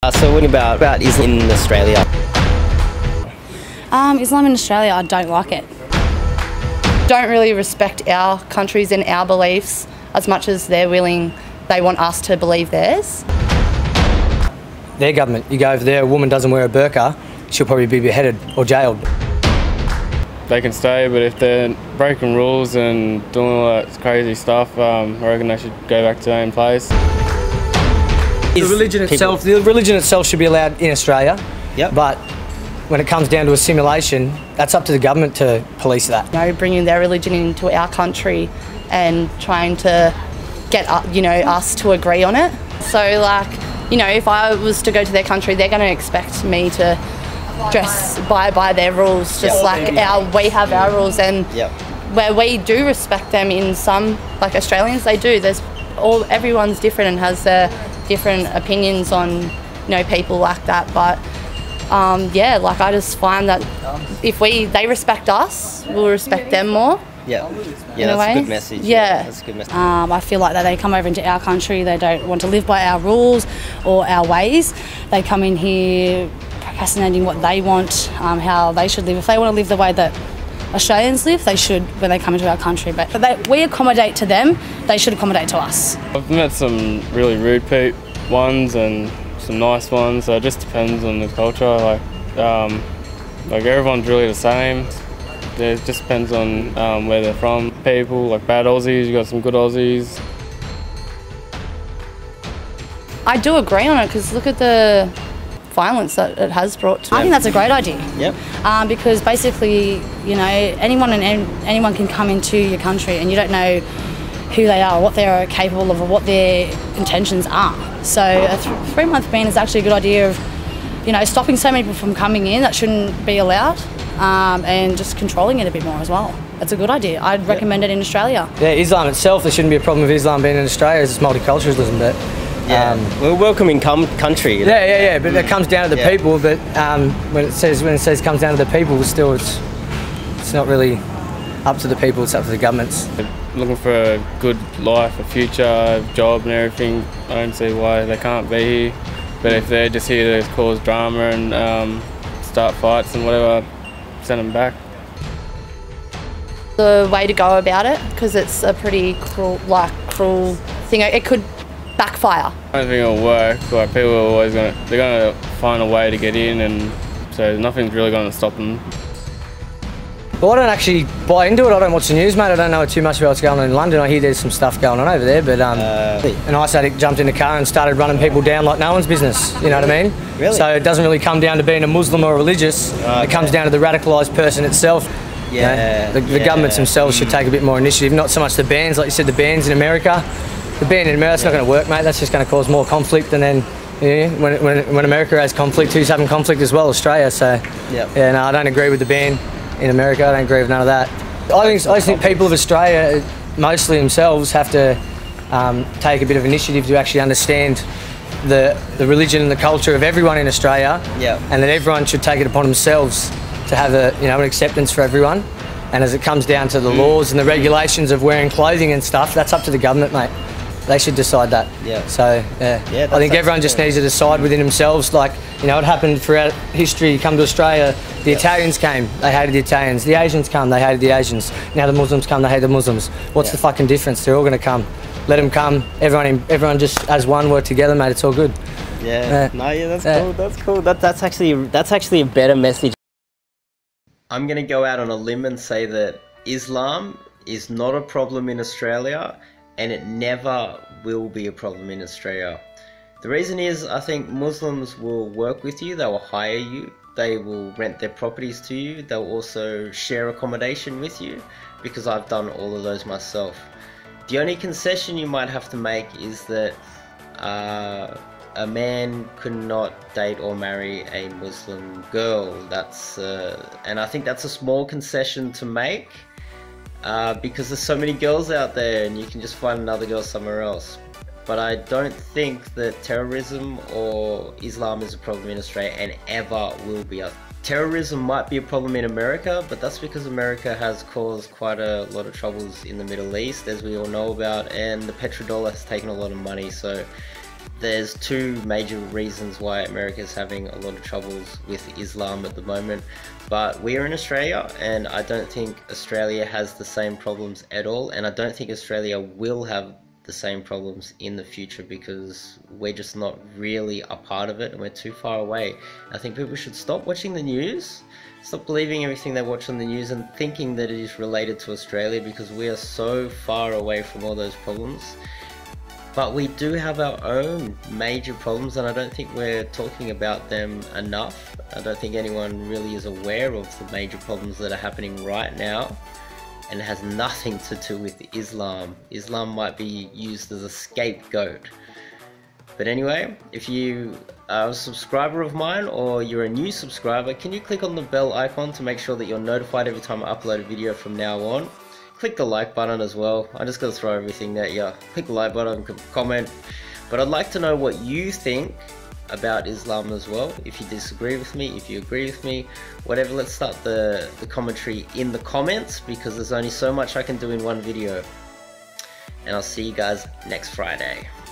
So what about Islam in Australia? Islam in Australia, I don't like it. Don't really respect our countries and our beliefs as much as they want us to believe theirs. Their government, you go over there, a woman doesn't wear a burqa, she'll probably be beheaded or jailed. They can stay, but if they're breaking rules and doing all that crazy stuff, I reckon they should go back to their own place. The religion itself should be allowed in Australia, Yep. But when it comes down to assimilation, that's up to the government to police that. You know, bringing their religion into our country and trying to get us to agree on it. So like, you know, if I was to go to their country, they're going to expect me to dress by their rules, just like we have our rules, and where we do respect them in some, like Australians, they do. Everyone's different and has their different opinions on, you know, people like that. But yeah, like I just find that if they respect us, we'll respect them more. Yeah, that's a good message. Yeah, that's a good message. I feel like that they come over into our country, they don't want to live by our rules or our ways. They come in here procrastinating what they want, how they should live. If they want to live the way that Australians live, they should when they come into our country. But we accommodate to them, they should accommodate to us. I've met some really rude ones and some nice ones, so it just depends on the culture. Like everyone's really the same. It just depends on where they're from. People like bad Aussies, you got some good Aussies. I do agree on it because look at the violence that it has brought to. I think that's a great idea. Yep. Because basically, you know, anyone can come into your country and you don't know who they are, what they're capable of, or what their intentions are. So a 3-month ban is actually a good idea of, you know, stopping so many people from coming in that shouldn't be allowed. And just controlling it a bit more as well. That's a good idea. I'd recommend it in Australia. Yeah, Islam itself, there shouldn't be a problem with Islam being in Australia. It's multiculturalism, but we're a welcoming country. Yeah, but it comes down to the people. But when it says comes down to the people, still it's not really up to the people. It's up to the governments. Looking for a good life, a future, job, and everything. I don't see why they can't be here. But if they're just here to cause drama and start fights and whatever, send them back. The way to go about it, because it's a pretty cruel thing. It could backfire. I don't think it'll work. Like people are always they're gonna find a way to get in, and so nothing's really gonna stop them. Well, I don't actually buy into it. I don't watch the news, mate. I don't know too much about what's going on in London. I hear there's some stuff going on over there, but an ice addict jumped in the car and started running people down like no one's business. You know what I mean? Really? So it doesn't really come down to being a Muslim or religious. It comes down to the radicalised person itself. Yeah. You know, the governments themselves should take a bit more initiative. Not so much the bans, like you said, the bans in America. The ban in America, that's not going to work, mate. That's just going to cause more conflict, and then when America has conflict, who's having conflict as well? Australia. So yeah, no, I don't agree with the ban in America. I don't agree with none of that. I just think people of Australia, mostly themselves, have to take a bit of initiative to actually understand the religion and the culture of everyone in Australia, and that everyone should take it upon themselves to have an acceptance for everyone. And as it comes down to the laws and the regulations of wearing clothing and stuff, that's up to the government, mate. They should decide that. So I think everyone just needs to decide within themselves. Like, you know, it happened throughout history. You come to Australia, the Italians came, they hated the Italians. The Asians come, they hated the Asians. Now the Muslims come, they hate the Muslims. What's the fucking difference? They're all going to come. Let them come. Everyone just as one, work together, mate. It's all good. That's cool. That's cool. That's actually a better message. I'm going to go out on a limb and say that Islam is not a problem in Australia, and it never will be a problem in Australia. The reason is, I think Muslims will work with you, they will hire you, they will rent their properties to you, they'll also share accommodation with you, because I've done all of those myself. The only concession you might have to make is that a man could not date or marry a Muslim girl. And I think that's a small concession to make. Because there's so many girls out there and you can just find another girl somewhere else. But I don't think that terrorism or Islam is a problem in Australia, and ever will be. Terrorism might be a problem in America, but that's because America has caused quite a lot of troubles in the Middle East, as we all know about, and the petrodollar has taken a lot of money. So there's two major reasons why America is having a lot of troubles with Islam at the moment. But we are in Australia, and I don't think Australia has the same problems at all, and I don't think Australia will have the same problems in the future because we're just not really a part of it and we're too far away. I think people should stop watching the news, stop believing everything they watch on the news and thinking that it is related to Australia, because we are so far away from all those problems. But we do have our own major problems, and I don't think we're talking about them enough. I don't think anyone really is aware of the major problems that are happening right now, and it has nothing to do with Islam. Islam might be used as a scapegoat. But anyway, if you are a subscriber of mine or you're a new subscriber, can you click on the bell icon to make sure that you're notified every time I upload a video from now on? Click the like button as well. I'm just going to throw everything at you. Click the like button, comment. But I'd like to know what you think about Islam as well. If you disagree with me, if you agree with me, whatever. Let's start the commentary in the comments, because there's only so much I can do in one video. And I'll see you guys next Friday.